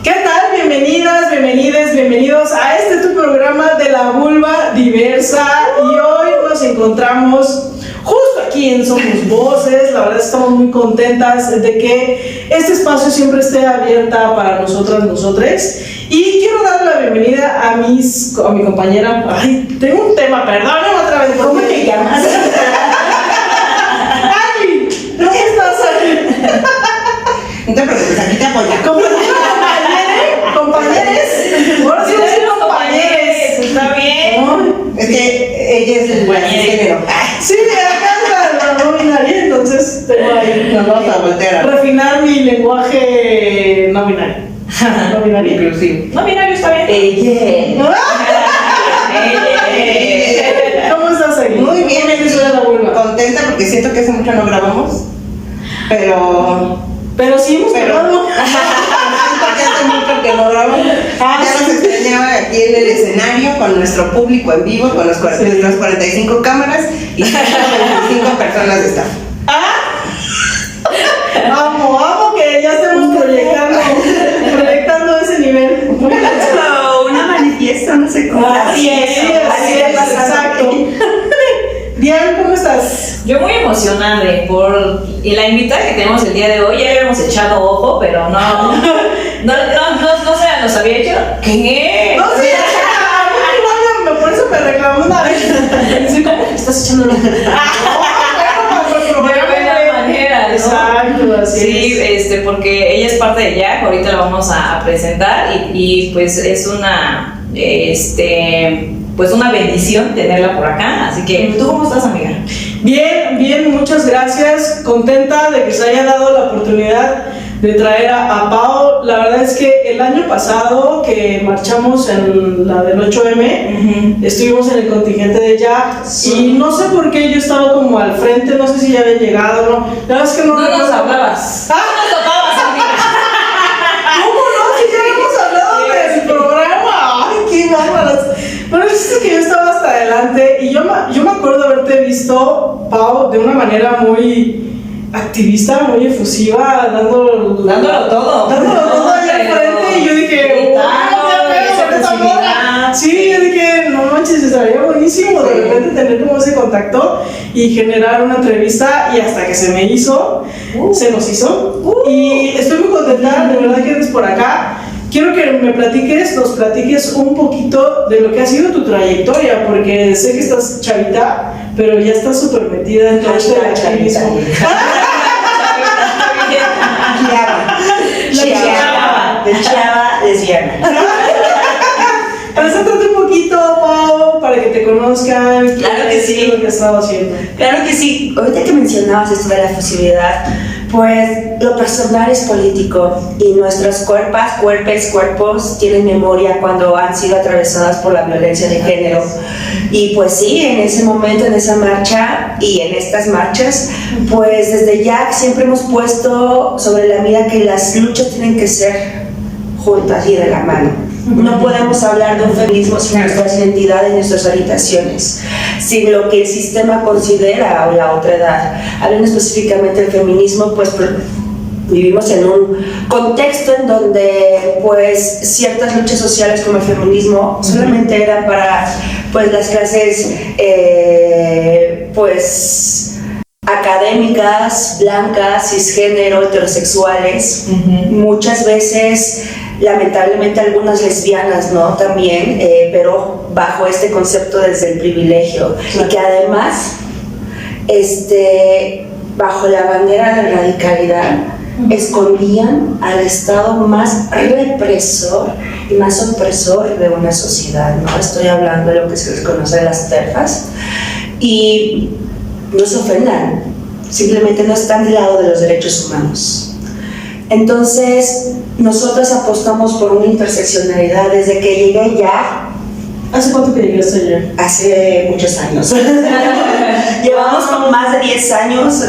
¿Qué tal? Bienvenidas, bienvenidos a este tu programa de la vulva diversa. Y hoy nos encontramos justo aquí en Somos Voces. La verdad estamos muy contentas de que este espacio siempre esté abierta para nosotras. Y quiero dar la bienvenida a mi compañera. Ay, tengo un tema, perdóname otra vez. ¿Cómo te llamas? Ay, ¿cómo estás, Ari? No te preocupes, aquí te apoyamos. Compañeros, ahora sí somos compañeros. Está bien. ¿No? Es que ella es el género. Sí, acá la no binaria, entonces tengo ahí. Nos vamos a voltear a refinar mi lenguaje no binario. No binario. inclusive. No, mira, yo está bien. ¿Cómo estás aquí? Muy bien, ¿Cómo te suena la vulva? contenta porque siento que hace mucho no grabamos, Pero sí hemos grabado. porque hace mucho que no grabamos. Ya nos extrañaba aquí en el escenario con nuestro público en vivo, con nuestras 45 cámaras y 125 personas de staff. Amo que ya estemos proyectando ese nivel. Una manifiesta, no sé cómo. Así es, exacto. Diane, ¿cómo estás? Yo muy emocionada por la invitada que tenemos el día de hoy. Ya le habíamos echado ojo, pero no se nos había hecho. ¿Qué? No, sí, por eso me reclamó una vez. Sí, ¿cómo que estás echando la De buena manera, ¿no? Exacto, así Sí, es. porque ella es parte de Jack, ahorita la vamos a presentar y pues es una, pues una bendición tenerla por acá. Así que, ¿tú cómo estás, amiga? Bien, muchas gracias. Contenta de que se haya dado la oportunidad de traer a Pau. La verdad es que el año pasado que marchamos en la del 8M, estuvimos en el contingente de Jack y no sé por qué yo estaba como al frente, no sé si ya había llegado o no. La verdad es que no nos hablabas. ¿Ah? Nos topabas, amiga. ¿Cómo no? Si ya hemos hablado del programa. Ay, qué bárbaras. Pero es que yo estaba hasta adelante y yo me acuerdo haberte visto, Pau, de una manera muy activista, muy efusiva, dándolo todo ahí al frente. Y yo dije, sí, yo dije, no manches, estaría buenísimo de repente tener como ese contacto y generar una entrevista. Y hasta que se me hizo, se nos hizo. Y estoy muy contenta, de verdad que eres por acá. Quiero que nos platiques un poquito de lo que ha sido tu trayectoria, porque sé que estás chavita, pero ya estás súper metida en todo esto del activismo. Chava, lesbiana. Preséntate un poquito, Pau, para que te conozcan. Claro que sí. Lo que has estado haciendo. Claro que sí. Ahorita que mencionabas esto de la fusividad, pues lo personal es político y nuestros cuerpos tienen memoria cuando han sido atravesadas por la violencia de género. Y pues sí, en ese momento, en esa marcha y en estas marchas, pues desde ya siempre hemos puesto sobre la mira que las luchas tienen que ser juntas y de la mano. No podemos hablar de un feminismo sin nuestras identidades, nuestras orientaciones, sin lo que el sistema considera o la otra edad. Hablando específicamente del feminismo, pues vivimos en un contexto en donde pues ciertas luchas sociales como el feminismo solamente eran para pues las clases pues académicas, blancas, cisgénero, heterosexuales. Muchas veces, lamentablemente, algunas lesbianas, ¿no? También, pero bajo este concepto desde el privilegio. Y que además, bajo la bandera de la radicalidad, escondían al Estado más represor y más opresor de una sociedad, ¿no? Estoy hablando de lo que se les conoce las TERFas. Y no se ofendan, simplemente no están del lado de los derechos humanos. Entonces, nosotros apostamos por una interseccionalidad desde que llegué ya. ¿Hace cuánto que llegaste allá? Hace muchos años. Llevamos como más de 10 años,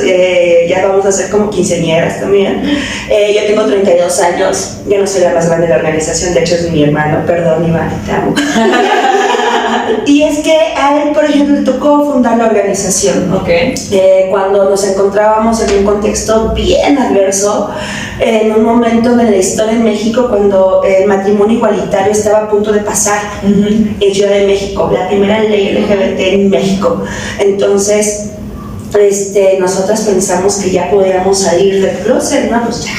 ya vamos a ser como quinceañeras también. Yo tengo 32 años, ya no soy la más grande de la organización, de hecho es mi hermano, perdón Iván, te amo. Y es que a él, por ejemplo, le tocó fundar la organización. Ok. Cuando nos encontrábamos en un contexto bien adverso, en un momento de la historia en México, cuando el matrimonio igualitario estaba a punto de pasar en Ciudad de México, la primera ley LGBT en México. Entonces, nosotras pensamos que ya podíamos salir del closet, ¿no? Pues ya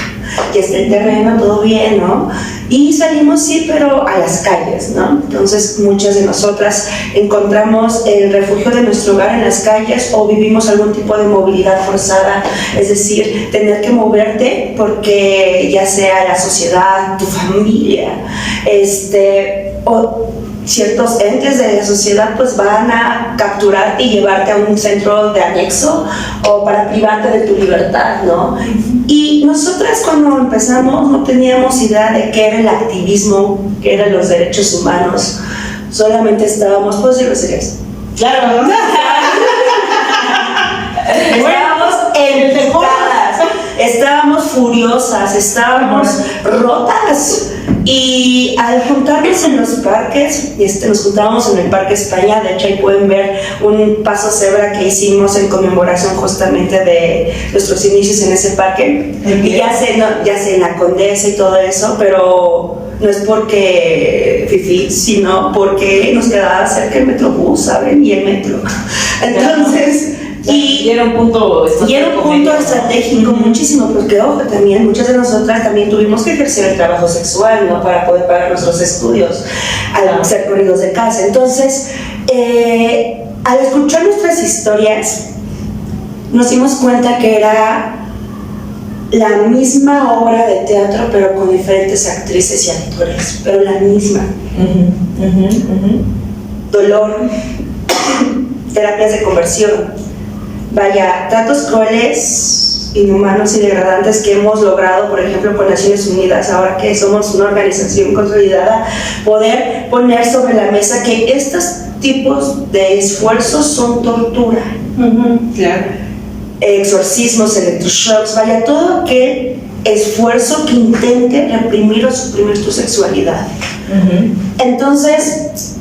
está el terreno, todo bien, ¿no? Y salimos, sí, pero a las calles, ¿no? Entonces, muchas de nosotras encontramos el refugio de nuestro hogar en las calles o vivimos algún tipo de movilidad forzada, es decir, tener que moverte porque ya sea la sociedad, tu familia, o ciertos entes de la sociedad pues van a capturarte y llevarte a un centro de anexo o para privarte de tu libertad, ¿no? Y nosotras cuando empezamos no teníamos idea de qué era el activismo, qué eran los derechos humanos, solamente estábamos, ¿puedo decir groserías? Claro, ¿no? Estábamos enfocadas, estábamos furiosas, estábamos rotas. Y al juntarnos en los parques, nos juntábamos en el Parque España, de hecho ahí pueden ver un paso cebra que hicimos en conmemoración justamente de nuestros inicios en ese parque. Y ya sé, en la Condesa y todo eso, pero no es porque fifi, sino porque nos quedaba cerca el Metrobús, ¿saben? Y el metro. Entonces... Y era un punto estratégico muchísimo, porque ojo, también muchas de nosotras también tuvimos que ejercer el trabajo sexual, ¿no? Para poder pagar nuestros estudios, al ser corridos de casa. Entonces, al escuchar nuestras historias, nos dimos cuenta que era la misma obra de teatro, pero con diferentes actrices y actores, pero la misma. Dolor, terapias de conversión. Vaya, tratos crueles, inhumanos y degradantes que hemos logrado, por ejemplo, con Naciones Unidas, ahora que somos una organización consolidada, poder poner sobre la mesa que estos tipos de esfuerzos son tortura. Claro. Exorcismos, electroshocks, vaya, todo aquel esfuerzo que intente reprimir o suprimir tu sexualidad. Entonces,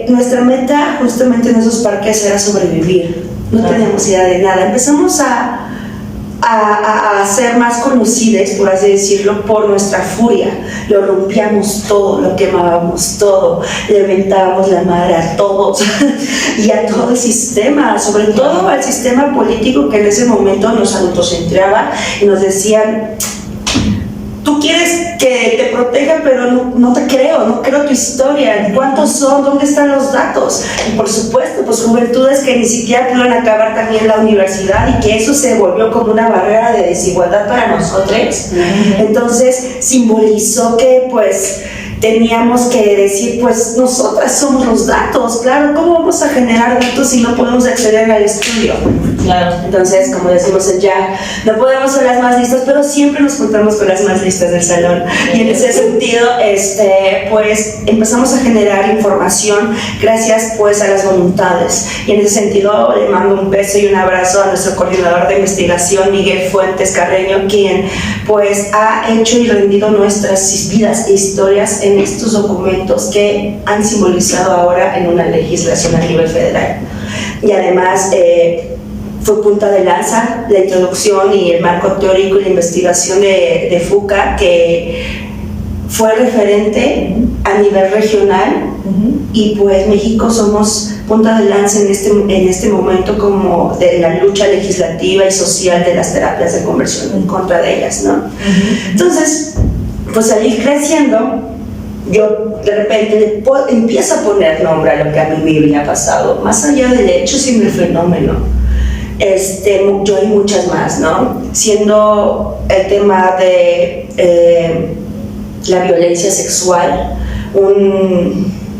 nuestra meta justamente en esos parques era sobrevivir. No teníamos idea de nada. Empezamos a ser más conocidas, por así decirlo, por nuestra furia. Lo rompíamos todo, lo quemábamos todo, le mentábamos la madre a todos y a todo el sistema, sobre todo al sistema político que en ese momento nos autocentraba y nos decían: tú quieres que te proteja, pero no te creo, no creo tu historia. ¿Cuántos son? ¿Dónde están los datos? Y por supuesto, pues juventudes que ni siquiera pudieron acabar también la universidad y que eso se volvió como una barrera de desigualdad para nosotros. Entonces simbolizó que pues teníamos que decir, pues nosotras somos los datos, claro, ¿cómo vamos a generar datos si no podemos acceder al estudio? Claro. Entonces, como decimos en Jack, no podemos ser las más listas, pero siempre nos contamos con las más listas del salón. Y en ese sentido, pues empezamos a generar información gracias pues a las voluntades. Y en ese sentido le mando un beso y un abrazo a nuestro coordinador de investigación, Miguel Fuentes Carreño, quien pues ha hecho y rendido nuestras vidas e historias en estos documentos que han simbolizado ahora en una legislación a nivel federal. Y además fue punta de lanza la introducción y el marco teórico y la investigación de FUCA, que fue referente a nivel regional. Y pues México somos punta de lanza en este momento como de la lucha legislativa y social de las terapias de conversión en contra de ellas, ¿no? Entonces, pues al ir creciendo, yo de repente empiezo a poner nombre a lo que a mí me había pasado, más allá del hecho, sino el fenómeno. Yo hay muchas más, ¿no? Siendo el tema de la violencia sexual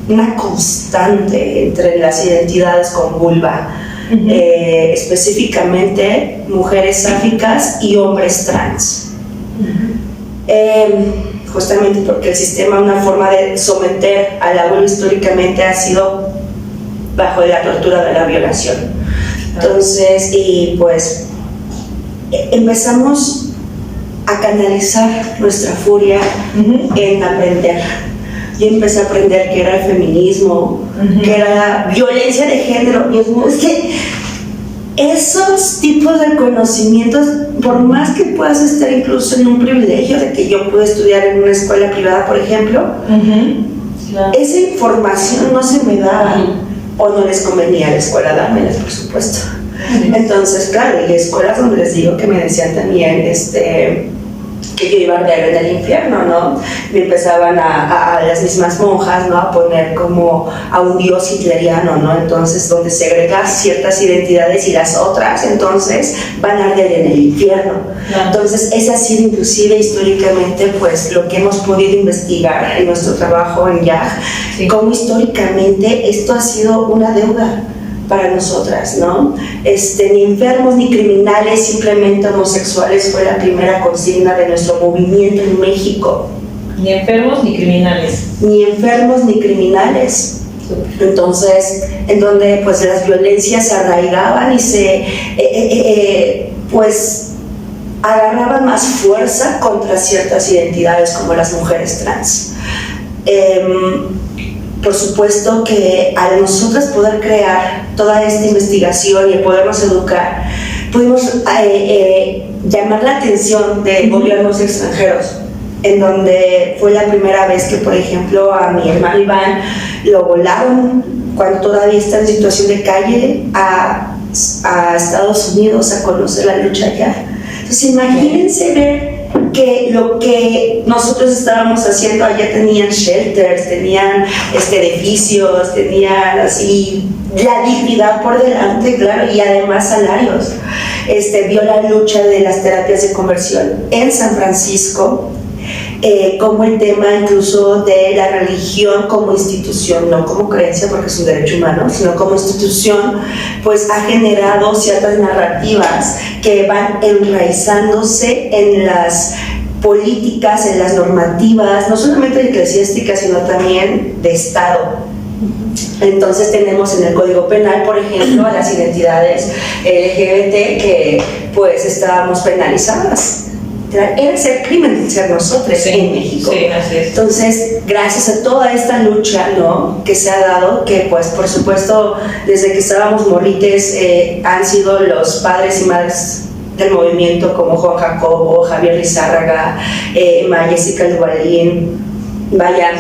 una constante entre las identidades con vulva, específicamente mujeres sáficas y hombres trans. Justamente porque el sistema, una forma de someter a la vulva históricamente ha sido bajo la tortura de la violación. Entonces, y pues empezamos a canalizar nuestra furia en aprender. Yo empecé a aprender qué era el feminismo, que era la violencia de género. Dios mío, es que esos tipos de conocimientos, por más que puedas estar incluso en un privilegio de que yo pude estudiar en una escuela privada, por ejemplo, Claro. esa información no se me daba, o no les convenía a la escuela dármelas, por supuesto. Entonces, claro, y escuelas donde les digo que me decían también que yo iba a arder en el infierno, ¿no? Me empezaban a las mismas monjas, ¿no? A poner como a un dios hitleriano, ¿no? Entonces, donde segregas ciertas identidades y las otras, entonces, van a arder en el infierno. Claro. Entonces, ese ha sido inclusive históricamente, pues, lo que hemos podido investigar en nuestro trabajo en YAG, Sí. cómo históricamente esto ha sido una deuda para nosotras, ¿no? Ni enfermos ni criminales, simplemente homosexuales fue la primera consigna de nuestro movimiento en México. Ni enfermos ni criminales. Ni enfermos ni criminales. Entonces, en donde pues las violencias se arraigaban y se pues agarraban más fuerza contra ciertas identidades como las mujeres trans. Por supuesto que al nosotras poder crear toda esta investigación y podernos educar, pudimos llamar la atención de gobiernos extranjeros, en donde fue la primera vez que, por ejemplo, a mi hermano Iván lo volaron cuando todavía está en situación de calle a Estados Unidos a conocer la lucha allá. Entonces imagínense ver que lo que nosotros estábamos haciendo allá tenían shelters, tenían edificios, tenían así la dignidad por delante, claro, y además salarios. Vio la lucha de las terapias de conversión en San Francisco, como el tema incluso de la religión como institución, no como creencia porque es un derecho humano, sino como institución, pues ha generado ciertas narrativas que van enraizándose en las políticas, en las normativas, no solamente eclesiásticas, sino también de Estado. Entonces tenemos en el Código Penal, por ejemplo, a las identidades LGBT que pues estábamos penalizadas. Era ser crimen ser nosotros en México. Sí, así es. Entonces, gracias a toda esta lucha, ¿no?, que se ha dado, que pues por supuesto desde que estábamos morrites han sido los padres y madres del movimiento como Juan Jacobo, Javier Lizárraga, Jessica Duvalín, vaya,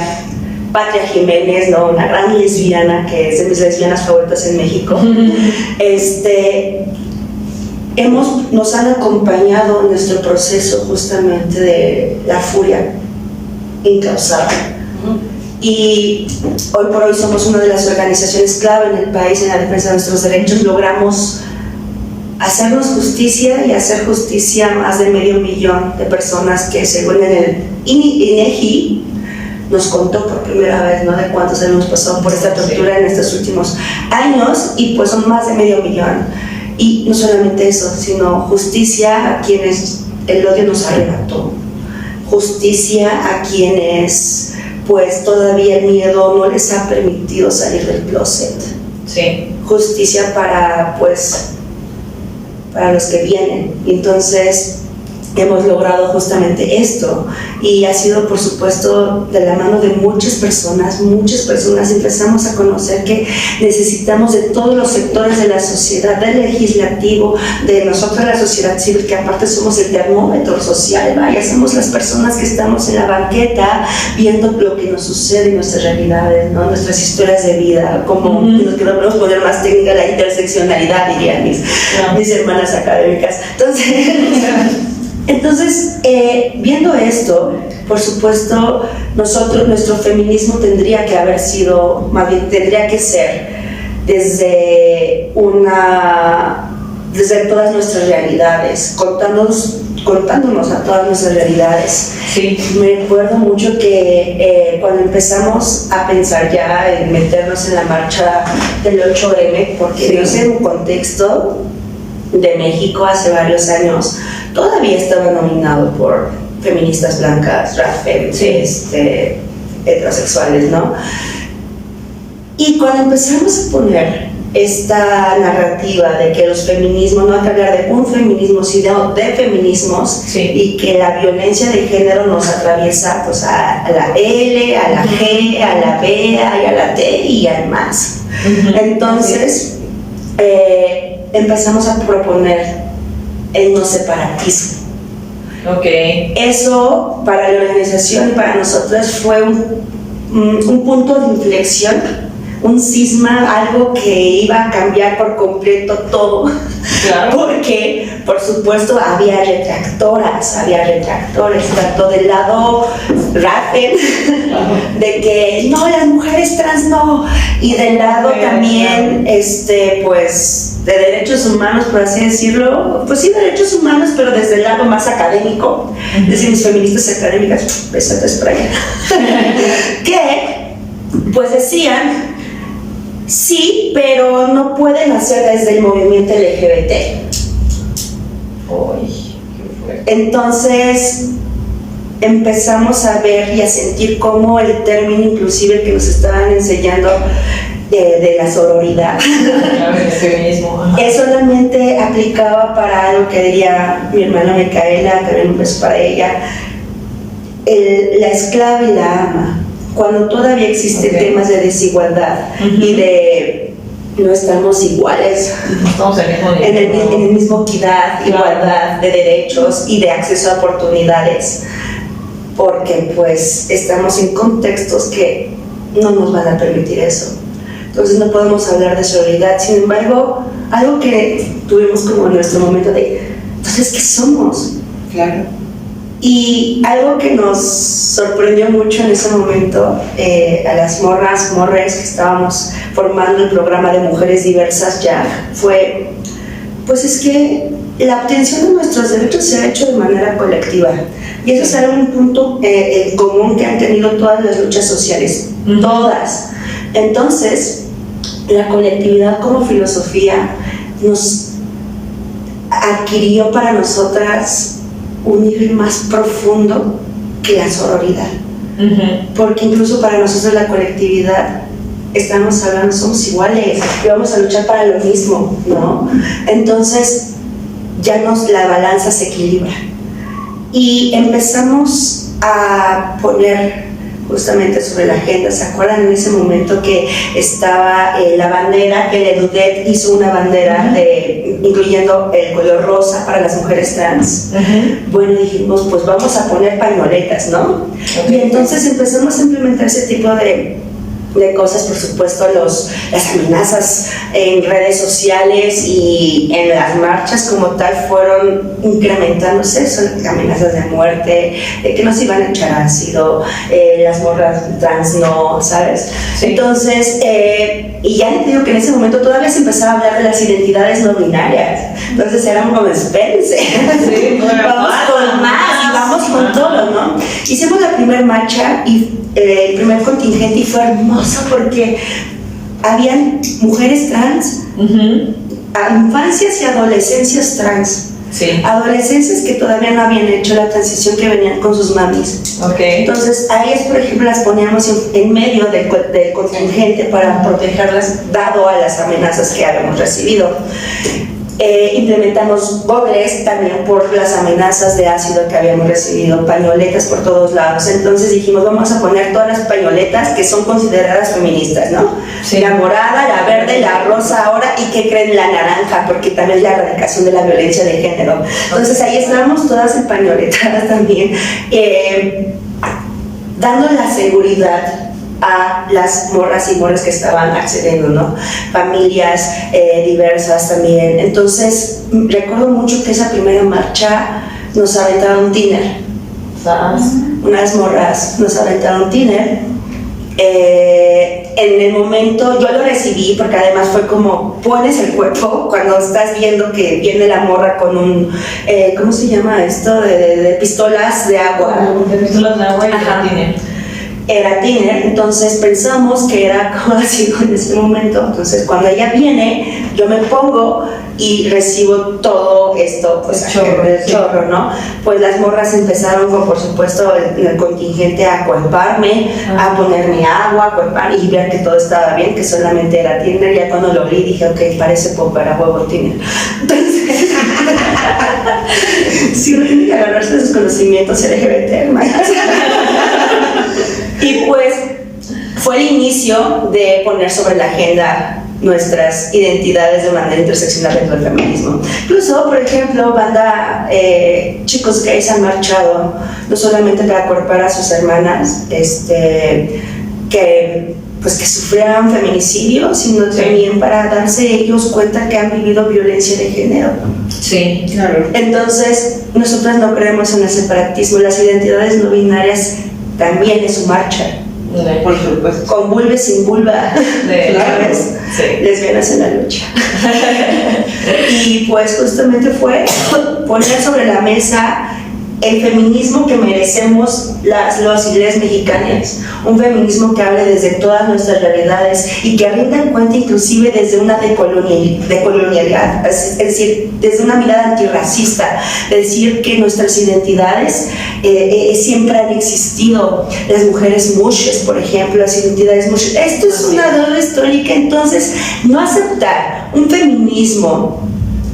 Patria Jiménez, ¿no?, una gran lesbiana que es de mis lesbianas favoritas en México. Nos han acompañado en nuestro proceso justamente de la furia incausada. Y hoy por hoy somos una de las organizaciones clave en el país en la defensa de nuestros derechos. Logramos hacernos justicia y hacer justicia a más de 500,000 de personas que, según en el INEGI, nos contó por primera vez, ¿no?, de cuántos hemos pasado por esta tortura en estos últimos años, y pues son más de 500,000. Y no solamente eso, sino justicia a quienes el odio nos arrebató, justicia a quienes pues todavía el miedo no les ha permitido salir del closet, Sí. justicia para los que vienen. Entonces hemos logrado justamente esto, y ha sido por supuesto de la mano de muchas personas empezamos a conocer que necesitamos de todos los sectores de la sociedad, del legislativo, de nosotros la sociedad civil, que aparte somos el termómetro social, vaya, somos las personas que estamos en la banqueta viendo lo que nos sucede en nuestras realidades, ¿no?, nuestras historias de vida, como nos queremos poner más técnica, la interseccionalidad, dirían mis hermanas académicas. Entonces, viendo esto, por supuesto, nuestro feminismo tendría que ser desde todas nuestras realidades, contándonos a todas nuestras realidades. Sí. Me recuerdo mucho que cuando empezamos a pensar ya en meternos en la marcha del 8M, porque Sí. yo sé, en un contexto de México hace varios años, todavía estaba dominado por feministas blancas, heterosexuales, ¿no? Y cuando empezamos a poner esta narrativa de que los feminismos, no hay que hablar de un feminismo, sino de feminismos, y que la violencia de género nos atraviesa pues a la L, a la G, a la B, y a la T y al más. Entonces empezamos a proponer el no separatismo. Eso para la organización y para nosotros fue un punto de inflexión, un cisma, algo que iba a cambiar por completo todo. Claro. Porque, por supuesto, había retractores, tanto del lado Rappen, de que no, las mujeres trans no, y del lado también, pues, de derechos humanos, por así decirlo, pues sí, derechos humanos, pero desde el lado más académico, decimos feministas académicas, besotes por allá, que, pues decían, sí, pero no pueden hacer desde el movimiento LGBT. Entonces empezamos a ver y a sentir cómo el término inclusive que nos estaban enseñando de la sororidad solamente aplicaba para algo que diría mi hermana Micaela, también un beso para ella, la esclava y la ama. Cuando todavía existen temas de desigualdad y de no estamos iguales, estamos en el mismo equidad, igualdad de derechos y de acceso a oportunidades, porque pues estamos en contextos que no nos van a permitir eso. Entonces no podemos hablar de sororidad. Sin embargo, algo que tuvimos como en nuestro momento de, entonces, ¿qué somos? Claro. Y algo que nos sorprendió mucho en ese momento a las morres que estábamos formando el programa de Mujeres Diversas ya fue, pues es que la obtención de nuestros derechos se ha hecho de manera colectiva. Y eso es un punto en común que han tenido todas las luchas sociales, todas. Entonces, la colectividad como filosofía nos adquirió para nosotras un nivel más profundo que la sororidad. Porque incluso para nosotros la colectividad, estamos hablando, somos iguales y vamos a luchar para lo mismo, ¿no? Entonces, ya la balanza se equilibra. Y empezamos a poner justamente sobre la agenda. ¿Se acuerdan en ese momento que estaba la bandera, que Ledudet hizo una bandera incluyendo el color rosa para las mujeres trans? Bueno, dijimos, pues vamos a poner pañoletas, ¿no? Y entonces empezamos a implementar ese tipo de cosas, por supuesto, las amenazas en redes sociales y en las marchas como tal fueron incrementándose, son amenazas de muerte, de que nos iban a echar ácido, las morras trans no, ¿sabes? Sí. Entonces, y ya les digo que en ese momento todavía se empezaba a hablar de las identidades no binarias, entonces éramos como, espérense, vamos con más y vamos con todo, ¿no? Hicimos la primera marcha y el primer contingente y fue hermoso porque habían mujeres trans, infancias y adolescencias trans, adolescencias que todavía no habían hecho la transición, que venían con sus mamis. Entonces a ellas, por ejemplo, las poníamos en medio del contingente para protegerlas dado a las amenazas que habíamos recibido. Implementamos gogles también por las amenazas de ácido que habíamos recibido, pañoletas por todos lados. Entonces dijimos, vamos a poner todas las pañoletas que son consideradas feministas, ¿no? La morada, la verde, la rosa ahora, y ¿qué creen? La naranja, porque también es la erradicación de la violencia de género. Entonces ahí estábamos todas empañoletadas también, dando la seguridad a las morras y morras que estaban accediendo, ¿no? Familias diversas también. Entonces, recuerdo mucho que esa primera marcha nos aventaron un tiner. Unas morras nos aventaron un tiner. En el momento yo lo recibí porque además fue como pones el cuerpo cuando estás viendo que viene la morra con un ¿cómo se llama esto? De pistolas de agua. De pistolas de agua y de tiner. era tiner, entonces pensamos que era como así en ese momento. Entonces cuando ella viene, yo me pongo y recibo todo esto, pues el chorro, ¿no? Pues las morras empezaron con, por supuesto, el contingente a acuerparme, a ponerme agua, a acuerpar y ver que todo estaba bien, que solamente era tiner. Ya cuando lo vi dije, ok, parece pop, era huevo tiner. Entonces, sí, uno tiene que agarrarse de sus conocimientos LGBT, hermanas. Y pues fue el inicio de poner sobre la agenda nuestras identidades de manera interseccional dentro del feminismo. Incluso, por ejemplo, chicos gays han marchado no solamente para acuerpar a sus hermanas que sufrieran feminicidio, sino también para darse ellos cuenta que han vivido violencia de género. Sí, claro. Entonces, nosotras no creemos en el separatismo. Las identidades no binarias también es su marcha. Por supuesto. Con vulva, sin vulva, Claro. Sí. lesbianas en la lucha. Y pues justamente fue poner sobre la mesa el feminismo que merecemos los y les mexicanas, un feminismo que hable desde todas nuestras realidades y que rinda cuenta inclusive desde una decolonialidad, es decir, desde una mirada antirracista, decir que nuestras identidades siempre han existido, las mujeres mushes, por ejemplo, las identidades mushes. Esto es una deuda histórica, entonces no aceptar un feminismo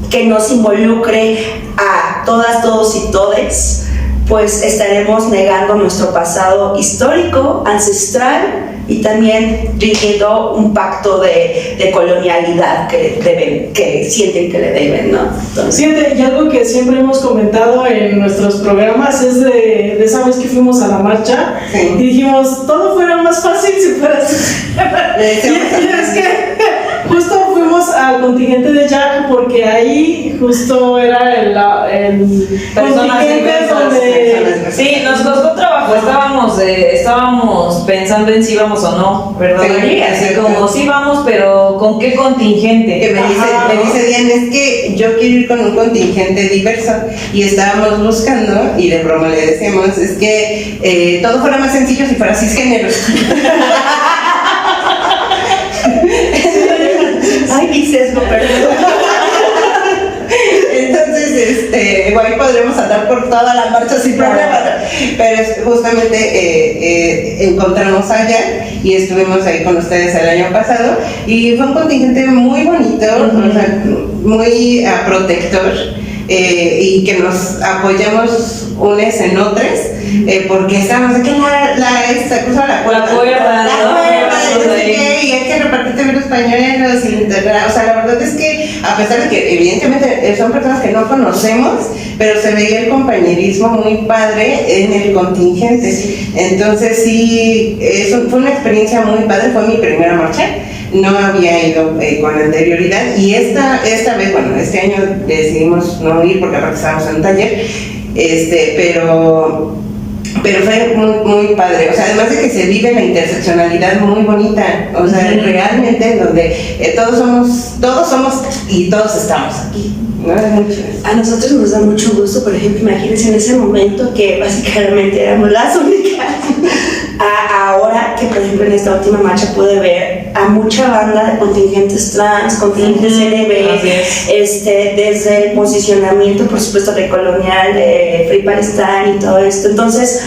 que nos involucre a todas, todos y todes, pues estaremos negando nuestro pasado histórico, ancestral y también rindiendo un pacto de colonialidad que sienten que le deben, ¿no? Entonces, Y algo que siempre hemos comentado en nuestros programas es de esa vez que fuimos a la marcha y dijimos, todo fuera más fácil si fuera así. Y es que justo fuimos al contingente de Jack porque ahí justo era el contingente donde... Sí, nos costó trabajo, estábamos pensando en si íbamos o no, ¿verdad? Sí, así como, sí vamos, pero ¿con qué contingente? Que me dice Diana, es que yo quiero ir con un contingente diverso y estábamos buscando, y de broma le decíamos, es que todo fuera más sencillo si fuera cisgénero. ay, mi sesgo, perdón. Entonces, igual podremos andar por toda la marcha sin problema, ¿no? Pero justamente encontramos allá y estuvimos ahí con ustedes el año pasado y fue un contingente muy bonito, o sea, muy protector, y que nos apoyamos unos en otros, porque estábamos aquí esta cosa, la cuerda, y hay que repartir también los pañuelos y o sea, la verdad es que a pesar de que evidentemente son personas que no conocemos, pero se veía el compañerismo muy padre en el contingente. Entonces sí, fue una experiencia muy padre, fue mi primera marcha. No había ido con anterioridad y esta vez, bueno, este año decidimos no ir porque aparte estábamos en un taller, pero fue muy, muy padre, o sea, además de que se vive la interseccionalidad muy bonita, o sea, realmente en donde todos somos y todos estamos aquí, ¿no? Es mucho. A nosotros nos da mucho gusto, por ejemplo, imagínense en ese momento que básicamente éramos las únicas. Ahora que, por ejemplo, en esta última marcha pude ver a mucha banda de contingentes trans, contingentes LB, desde el posicionamiento, por supuesto, de colonial, de Free Palestine y todo esto. Entonces,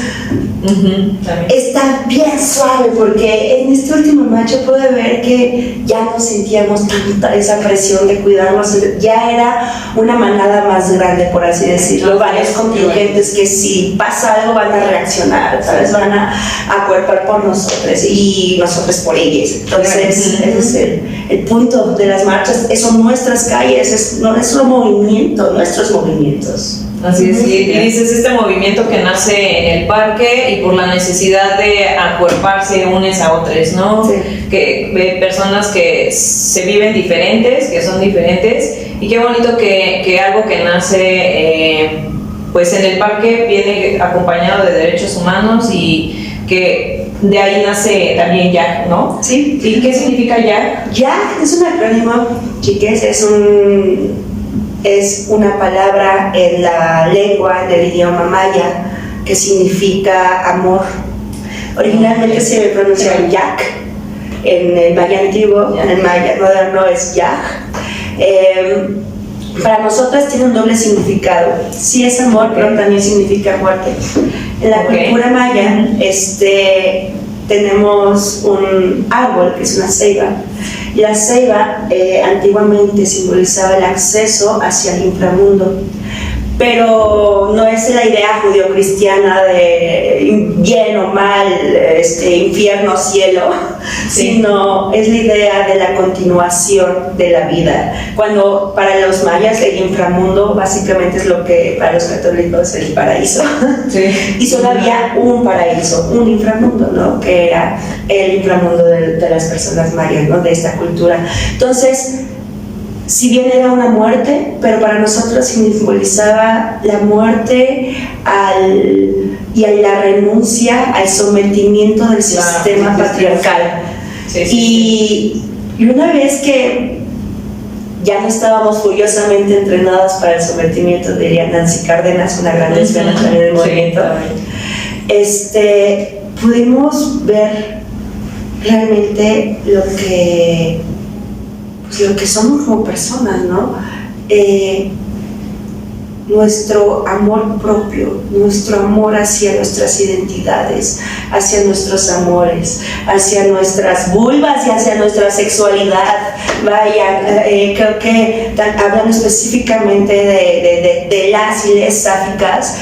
está bien suave porque en esta última marcha pude ver que ya no sentíamos tanta esa presión de cuidarnos, ya era una manada más grande, por así decirlo, varios contingentes que si pasa algo van a reaccionar, ¿sabes? Van a acuerpar por nosotros y nosotros por ellos. Entonces, ese es el punto de las marchas, son nuestras calles, es nuestro movimiento, nuestros movimientos. Así es, y dices este movimiento que nace en el parque y por la necesidad de acuerparse unes a otros, ¿no? Sí. Que personas que se viven diferentes, que son diferentes, y qué bonito que algo que nace pues en el parque viene acompañado de derechos humanos y que de ahí nace también YAG, ¿no? Sí. ¿Y qué significa YAG? YAG es un acrónimo, chiques, es una palabra en la lengua del idioma maya que significa amor. Originalmente se pronuncia Yak, en el maya antiguo, en el maya moderno es Yak. Para nosotras tiene un doble significado. Sí es amor, pero también significa muerte. En la cultura maya, tenemos un árbol que es una ceiba. Y la ceiba antiguamente simbolizaba el acceso hacia el inframundo. Pero no es la idea judeocristiana de bien o mal, infierno, cielo, sino es la idea de la continuación de la vida. Cuando para los mayas el inframundo básicamente es lo que para los católicos es el paraíso. Sí. Y solo había un paraíso, un inframundo, ¿no? Que era el inframundo de las personas mayas, ¿no? De esta cultura. Entonces, si bien era una muerte, pero para nosotros simbolizaba la muerte y a la renuncia al sometimiento del sistema patriarcal. Y una vez que ya no estábamos furiosamente entrenadas para el sometimiento, diría Nancy Cárdenas, una gran lesbiana también del movimiento, pudimos ver realmente lo que somos como personas, ¿no? Nuestro amor propio, nuestro amor hacia nuestras identidades, hacia nuestros amores, hacia nuestras vulvas y hacia nuestra sexualidad. Vaya, creo que hablando específicamente de las y les sáficas,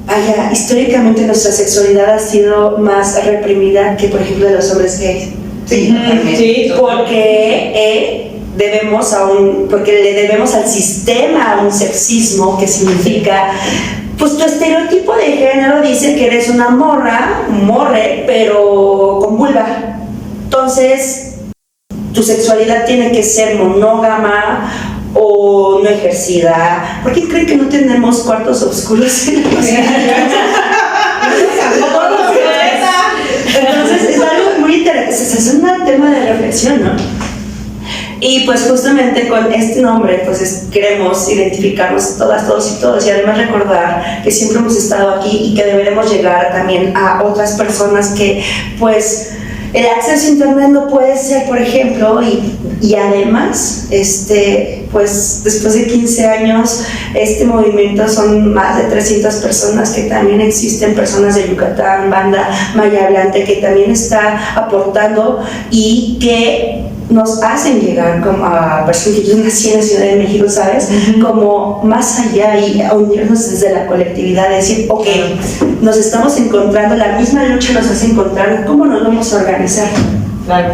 vaya, históricamente nuestra sexualidad ha sido más reprimida que, por ejemplo, de los hombres gays. Sí, porque le debemos al sistema un sexismo que significa, pues tu estereotipo de género dice que eres una morra, un morre, pero con vulva. Entonces, tu sexualidad tiene que ser monógama o no ejercida. ¿Por qué creen que no tenemos cuartos oscuros en la Entonces es algo muy interesante, es un tema de reflexión, ¿no? Y pues justamente con este nombre pues queremos identificarnos todas, todos y todos, y además recordar que siempre hemos estado aquí y que deberemos llegar también a otras personas que pues el acceso a internet no puede ser, por ejemplo, y además, pues después de 15 años, este movimiento son más de 300 personas que también existen, personas de Yucatán, banda maya hablante, que también está aportando y que nos hacen llegar como a personas que yo nací en la Ciudad de México, ¿sabes? Como más allá y a unirnos desde la colectividad, decir, ok, nos estamos encontrando, la misma lucha nos hace encontrar, ¿cómo nos vamos a organizar? Claro.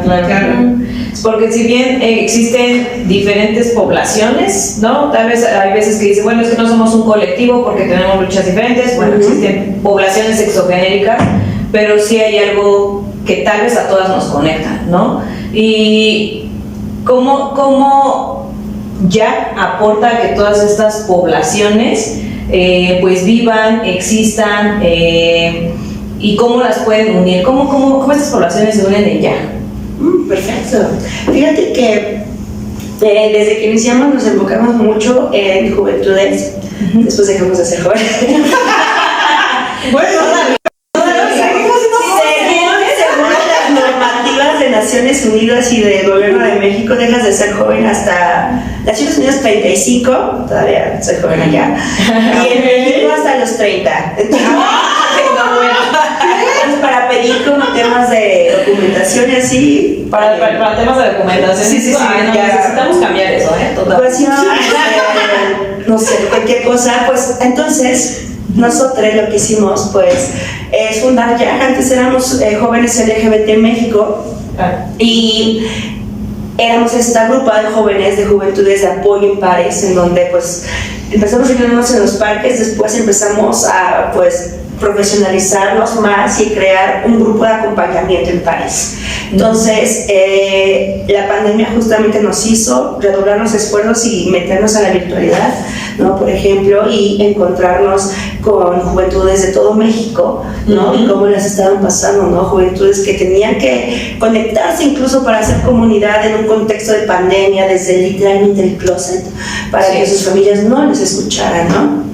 Porque si bien existen diferentes poblaciones, ¿no? Tal vez hay veces que dicen, bueno, es que no somos un colectivo porque tenemos luchas diferentes, bueno, existen poblaciones exogenéricas, pero sí hay algo que tal vez a todas nos conecta, ¿no? Y cómo ya aporta a que todas estas poblaciones pues vivan, existan, y cómo las pueden unir, cómo estas poblaciones se unen en ya. Perfecto. Fíjate que desde que iniciamos nos enfocamos mucho en juventudes, después dejamos de ser jóvenes. Bueno, de Naciones Unidas y del Gobierno de México, dejas de ser joven hasta Naciones Unidas 35, todavía soy joven allá, y en México hasta los 30. Entonces, para pedir como temas de documentación y así. Para temas de documentación. Sí, necesitamos cambiar eso, no sé, cualquier cosa, pues entonces nosotros lo que hicimos pues es fundar ya. Antes éramos jóvenes LGBT en México y éramos esta grupa de jóvenes de juventudes de apoyo en pares, en donde pues empezamos a reunirnos en los parques, después empezamos a pues profesionalizarnos más y crear un grupo de acompañamiento en pares. Entonces, la pandemia justamente nos hizo redoblar los esfuerzos y meternos a la virtualidad, ¿no? Por ejemplo, y encontrarnos con juventudes de todo México, ¿no? Y cómo las estaban pasando, ¿no? Juventudes que tenían que conectarse incluso para hacer comunidad en un contexto de pandemia, desde literalmente el closet, para que sus familias no les escucharan, ¿no?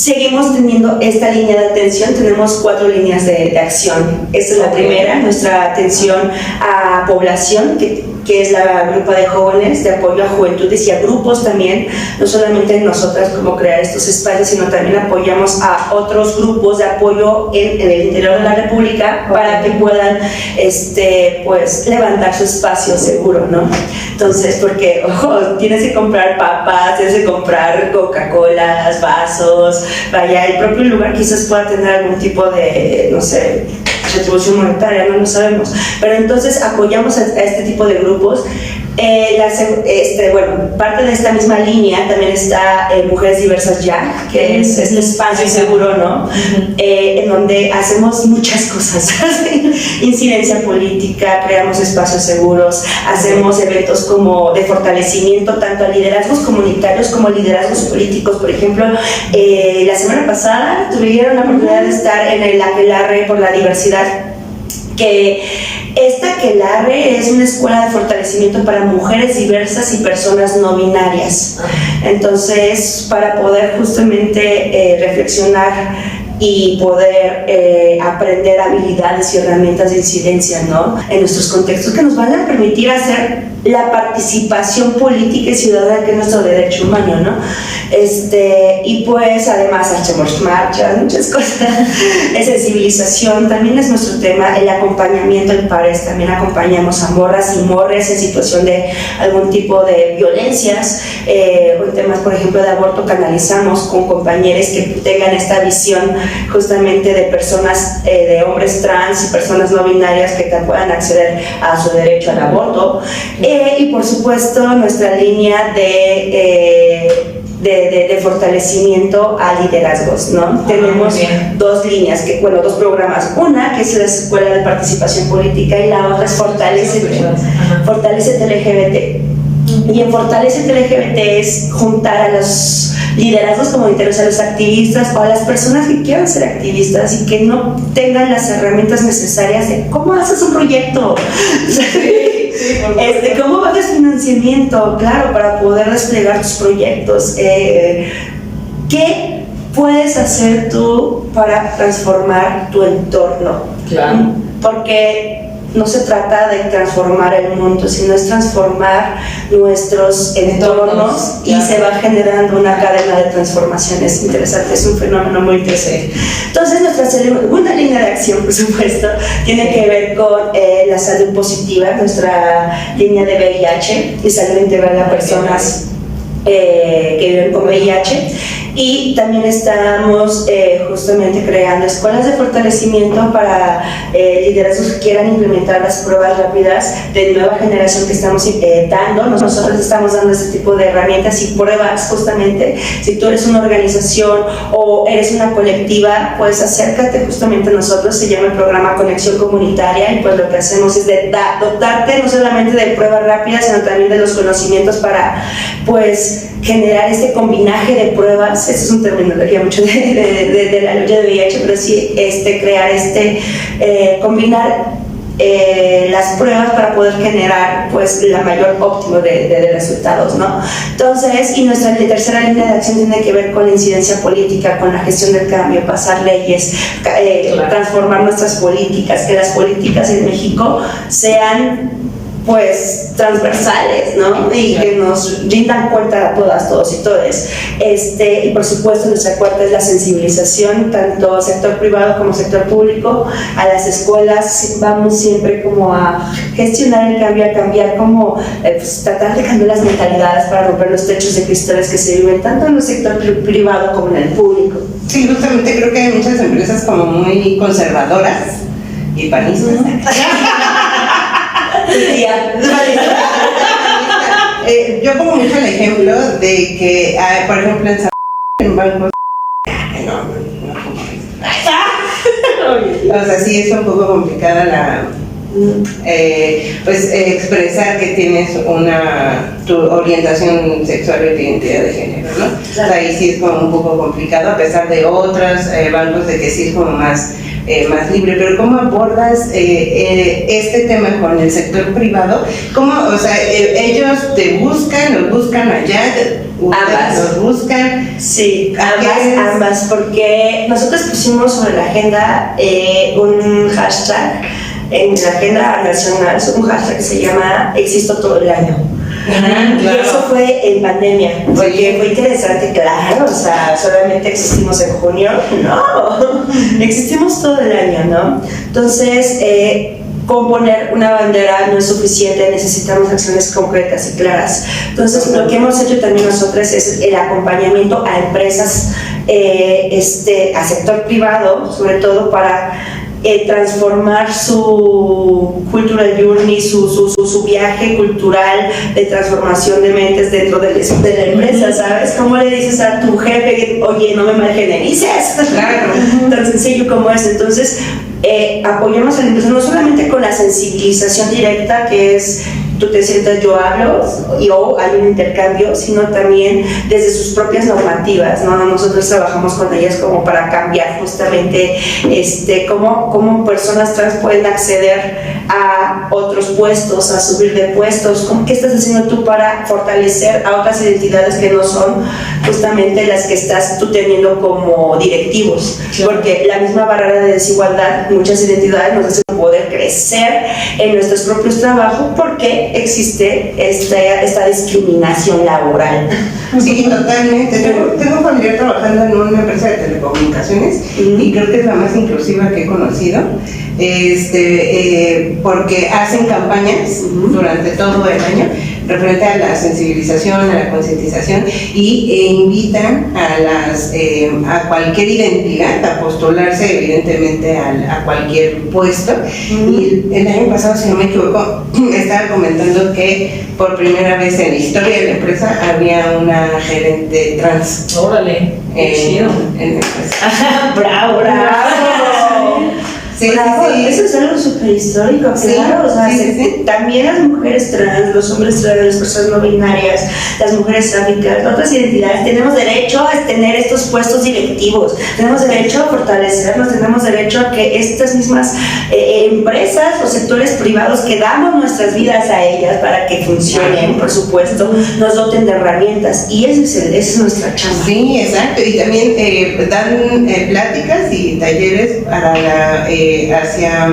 seguimos teniendo esta línea de atención. Tenemos 4 líneas de acción. Esta es la primera, nuestra atención a población, que es la grupa de jóvenes, de apoyo a juventudes y a grupos también, no solamente nosotras como crear estos espacios, sino también apoyamos a otros grupos de apoyo en el interior de la República para que puedan pues levantar su espacio seguro, ¿no? Entonces, porque tienes que comprar papas, tienes que comprar Coca-Colas, vasos, vaya, el propio lugar quizás pueda tener algún tipo de, no sé, retribución monetaria, no lo sabemos, pero entonces apoyamos a este tipo de grupos. Bueno, parte de esta misma línea también está Mujeres Diversas Ya, que es este espacio seguro, ¿no? En donde hacemos muchas cosas, incidencia política, creamos espacios seguros, hacemos eventos como de fortalecimiento tanto a liderazgos comunitarios como liderazgos políticos. Por ejemplo, la semana pasada tuvieron la oportunidad de estar en el Aquelarre por la Diversidad, que esta Aquelarre es una escuela de fortalecimiento para mujeres diversas y personas no binarias. Entonces, para poder justamente reflexionar y poder aprender habilidades y herramientas de incidencia, ¿no?, en nuestros contextos que nos van a permitir hacer la participación política y ciudadana, que es nuestro derecho humano, ¿no? Y pues además hacemos marchas, muchas cosas, de sensibilización también es nuestro tema, el acompañamiento en pares, también acompañamos a morras y morres en situación de algún tipo de violencias, con temas, por ejemplo, de aborto, canalizamos con compañeros que tengan esta visión justamente de personas, de hombres trans y personas no binarias que puedan acceder a su derecho al aborto. Y por supuesto nuestra línea de fortalecimiento a liderazgos, ¿no? Tenemos 2 líneas, dos programas. Una que es la Escuela de Participación Política y la otra es Fortalécete LGBT. Y en Fortalécete LGBT es juntar a los liderazgos comunitarios, a los activistas o a las personas que quieran ser activistas y que no tengan las herramientas necesarias de cómo haces un proyecto. ¿Cómo haces financiamiento? Claro, para poder desplegar tus proyectos. ¿Qué puedes hacer tú para transformar tu entorno? Claro. Porque no se trata de transformar el mundo, sino es transformar nuestros entornos y se va generando una cadena de transformaciones interesante. Es un fenómeno muy interesante. Entonces, nuestra segunda línea de acción, por supuesto, tiene que ver con la salud positiva, nuestra línea de VIH y salud integral a personas que viven con VIH. Y también estamos justamente creando escuelas de fortalecimiento para liderazgos que quieran implementar las pruebas rápidas de nueva generación que estamos dando. Nosotros estamos dando este tipo de herramientas y pruebas justamente. Si tú eres una organización o eres una colectiva, pues acércate justamente a nosotros. Se llama el programa Conexión Comunitaria y pues lo que hacemos es dotarte no solamente de pruebas rápidas, sino también de los conocimientos para pues generar este combinaje de pruebas. Esa es una terminología mucho de la lucha de VIH, pero sí crear combinar las pruebas para poder generar pues la mayor óptimo de resultados, ¿no? Entonces, y nuestra tercera línea de acción tiene que ver con la incidencia política, con la gestión del cambio, pasar leyes, transformar nuestras políticas, que las políticas en México sean pues transversales, ¿no? Y que nos rindan cuenta a todas, todos y todes. Y por supuesto nuestra cuarta es la sensibilización, tanto sector privado como sector público, a las escuelas. Vamos siempre como a gestionar el cambio, a cambiar como, pues, tratar de cambiar las mentalidades para romper los techos de cristales que se viven tanto en el sector privado como en el público. Sí, justamente creo que hay muchas empresas como muy conservadoras y panistas. Yo pongo mucho el ejemplo de que, por ejemplo, en bancos, o sea, sí es un poco complicada expresar que tienes tu orientación sexual o tu identidad de género, ¿no? O sea, ahí sí es como un poco complicado, a pesar de otros bancos de que sí es como más libre. Pero ¿cómo abordas este tema con el sector privado? ¿Cómo, o sea, ellos te buscan allá? ustedes nos buscan. Sí, ¿A qué es? ambas, porque nosotros pusimos sobre la agenda un hashtag en la agenda nacional, un hashtag que se llama Existo todo el año. Y eso fue en pandemia, porque fue interesante, claro, o sea, solamente existimos en junio, no, existimos todo el año, ¿no? Entonces, con poner una bandera no es suficiente, necesitamos acciones concretas y claras. Entonces, lo que hemos hecho también nosotros es el acompañamiento a empresas, a sector privado, sobre todo para transformar su cultural journey, su viaje cultural de transformación de mentes dentro de la empresa, ¿sabes? ¿Cómo le dices a tu jefe, oye, no me malgenerices? Claro. Tan sencillo como es. Entonces, apoyamos a la empresa no solamente con la sensibilización directa, que es tú te sientas, yo hablo, o hay un intercambio, sino también desde sus propias normativas, ¿no? Nosotros trabajamos con ellas como para cambiar justamente cómo personas trans pueden acceder a otros puestos, a subir de puestos, ¿qué estás haciendo tú para fortalecer a otras identidades que no son justamente las que estás tú teniendo como directivos? Claro. Porque la misma barrera de desigualdad, muchas identidades nos hacen poder crecer en nuestros propios trabajos porque existe esta discriminación laboral. Sí, totalmente. Tengo un familiar trabajando en una empresa de telecomunicaciones y creo que es la más inclusiva que he conocido, porque hacen campañas durante todo el año referente a la sensibilización, a la concientización e invitan a cualquier identidad a postularse evidentemente a cualquier puesto. Y el año pasado, si no me equivoco, estaba comentando que por primera vez en la historia de la empresa había una gerente trans. Órale, chido. En la empresa. ¡Bravo! Sí, bravo, sí. Eso es algo súper histórico, Sí, claro. O sea, sí. También las mujeres trans, los hombres trans, las personas no binarias, las mujeres sáficas, otras identidades, tenemos derecho a tener estos puestos directivos, tenemos derecho a fortalecernos, tenemos derecho a que estas mismas empresas o sectores privados que damos nuestras vidas a ellas para que funcionen, por supuesto, nos doten de herramientas. Y esa es nuestra chamba. Sí, exacto. Y también dan pláticas y talleres para hacia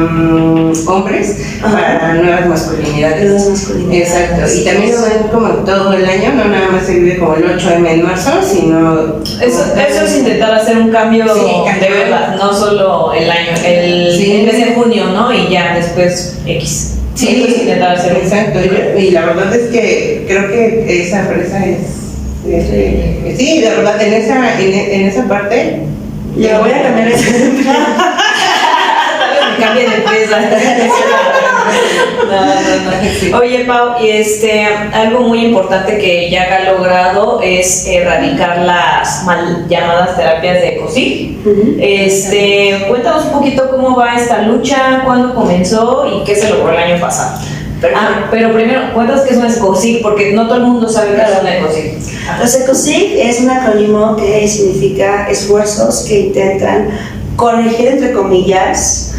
hombres para nuevas masculinidades. Exacto. Y también lo ven como todo el año, no nada más se vive como el 8M en marzo, sino... Eso es intentar hacer un cambio de verdad, no solo el año, el mes de junio, ¿no? Y ya después X. Sí, es intentar hacer un exacto. Y la verdad es que creo que esa empresa sí, la verdad, en esa parte... Le voy a cambiar esa cambie de empresa. No. Oye, Pau, y algo muy importante que ya ha logrado es erradicar las mal llamadas terapias de COSIG. Cuéntanos un poquito cómo va esta lucha, cuándo comenzó y qué se logró el año pasado. Pero primero, cuéntanos qué es una ECOSIG, porque no todo el mundo sabe qué es una ECOSIG. Los ECOSIG es un acrónimo que significa esfuerzos que intentan corregir, entre comillas,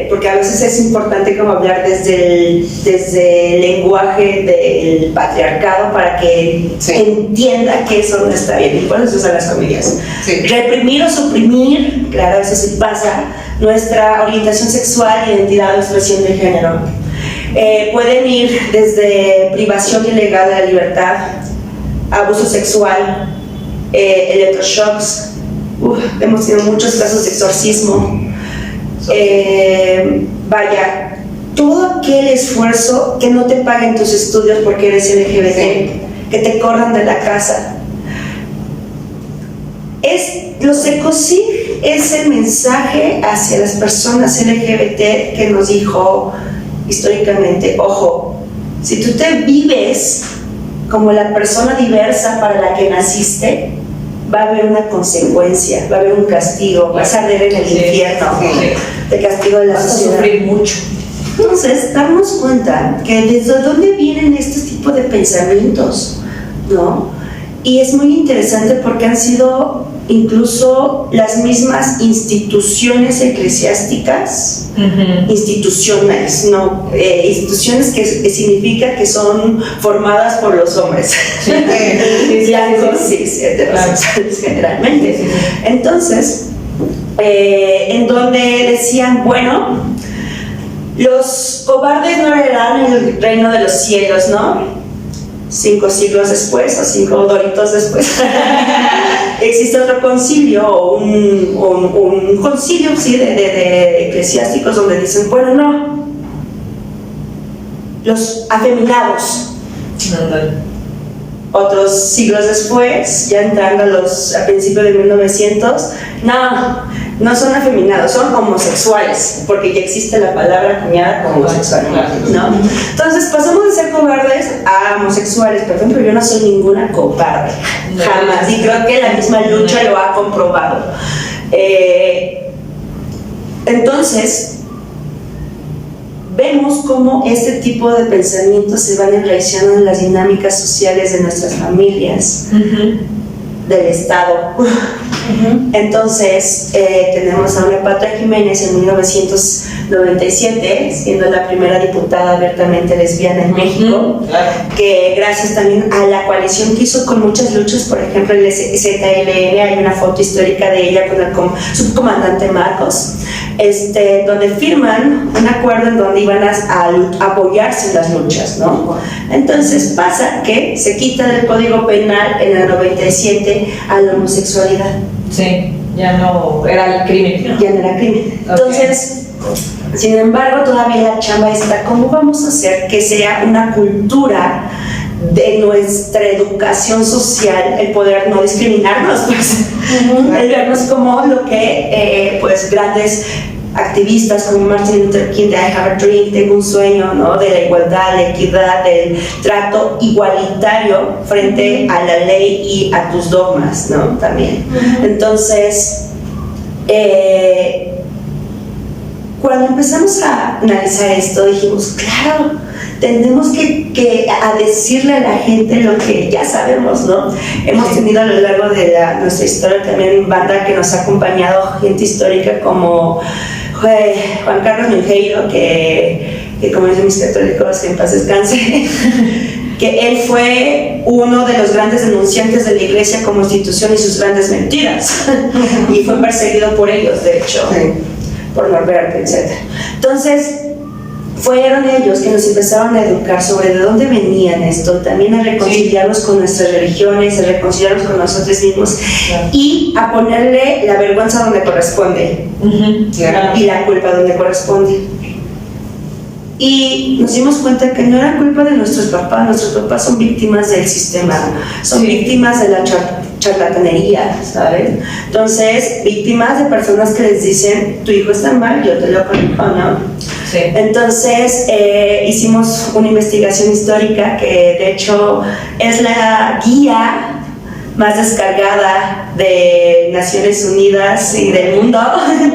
porque a veces es importante como hablar desde el lenguaje del patriarcado para que entienda que eso no está bien, y por eso se usan las comillas. Reprimir o suprimir, claro, eso sí pasa, nuestra orientación sexual, identidad o expresión de género. Pueden ir desde privación ilegal de la libertad, abuso sexual, electroshocks, hemos tenido muchos casos de exorcismo, todo aquel esfuerzo que no te paguen tus estudios porque eres LGBT, que te corran de la casa. Los ECOSIG es el mensaje hacia las personas LGBT que nos dijo históricamente, ojo, si tú te vives como la persona diversa para la que naciste, va a haber una consecuencia, va a haber un castigo, vas a arder en el infierno, de castigo de la sociedad. Vas a sufrir mucho. Entonces, darnos cuenta que desde dónde vienen este tipo de pensamientos, ¿no? Y es muy interesante porque han sido incluso las mismas instituciones eclesiásticas, instituciones, no, instituciones que significa que son formadas por los hombres, blancos, cis, heterosexuales generalmente. Entonces, en donde decían, bueno, los cobardes no heredarán el reino de los cielos, ¿no? 5 siglos después o 5 doritos después existe otro concilio o un concilio, sí, de eclesiásticos donde dicen, bueno, no, los afeminados. Otros siglos después, ya entrando a principios de 1900, no son afeminados, son homosexuales, porque ya existe la palabra acuñada como homosexual, ¿no? Entonces pasamos de ser cobardes a homosexuales. Por ejemplo, yo no soy ninguna cobarde, jamás, y creo que la misma lucha lo ha comprobado. Entonces, vemos cómo este tipo de pensamientos se van enraizando en las dinámicas sociales de nuestras familias, del Estado. Entonces, tenemos a una Patra Jiménez en 1997, siendo la primera diputada abiertamente lesbiana en México, que gracias también a la coalición que hizo con muchas luchas, por ejemplo, el ZLN, hay una foto histórica de ella con el subcomandante Marcos, donde firman un acuerdo en donde iban a apoyarse en las luchas, ¿no? Entonces pasa que se quita del Código Penal en el 97 a la homosexualidad. Sí, ya no era el crimen. Ya no era crimen. Entonces, sin embargo, todavía la chamba está, ¿cómo vamos a hacer que sea una cultura de nuestra educación social el poder no discriminarnos, pues, el vernos como lo que pues grandes activistas como Martin Luther King de I Have a Dream, tengo un sueño, ¿no? De la igualdad, la equidad, del trato igualitario frente a la ley y a tus dogmas, ¿no? También. Entonces, cuando empezamos a analizar esto, dijimos, claro, tenemos que a decirle a la gente lo que ya sabemos, ¿no? Hemos tenido a lo largo de nuestra historia también banda que nos ha acompañado, gente histórica como Juan Carlos Mingeiro, que como dicen mis católicos, que en paz descanse, que él fue uno de los grandes denunciantes de la iglesia como institución y sus grandes mentiras, y fue perseguido por ellos, de hecho, por Norberto, etc. Entonces, fueron ellos que nos empezaron a educar sobre de dónde venían esto, también a reconciliarnos con nuestras religiones, a reconciliarnos con nosotros mismos, y a ponerle la vergüenza donde corresponde, y la culpa donde corresponde. Y nos dimos cuenta que no era culpa de nuestros papás son víctimas del sistema, son víctimas de la charlatanería, ¿sabes? Entonces, víctimas de personas que les dicen, tu hijo está mal, yo te lo corrijo, ¿no? Sí. Entonces, hicimos una investigación histórica que de hecho es la guía más descargada de Naciones Unidas y del mundo,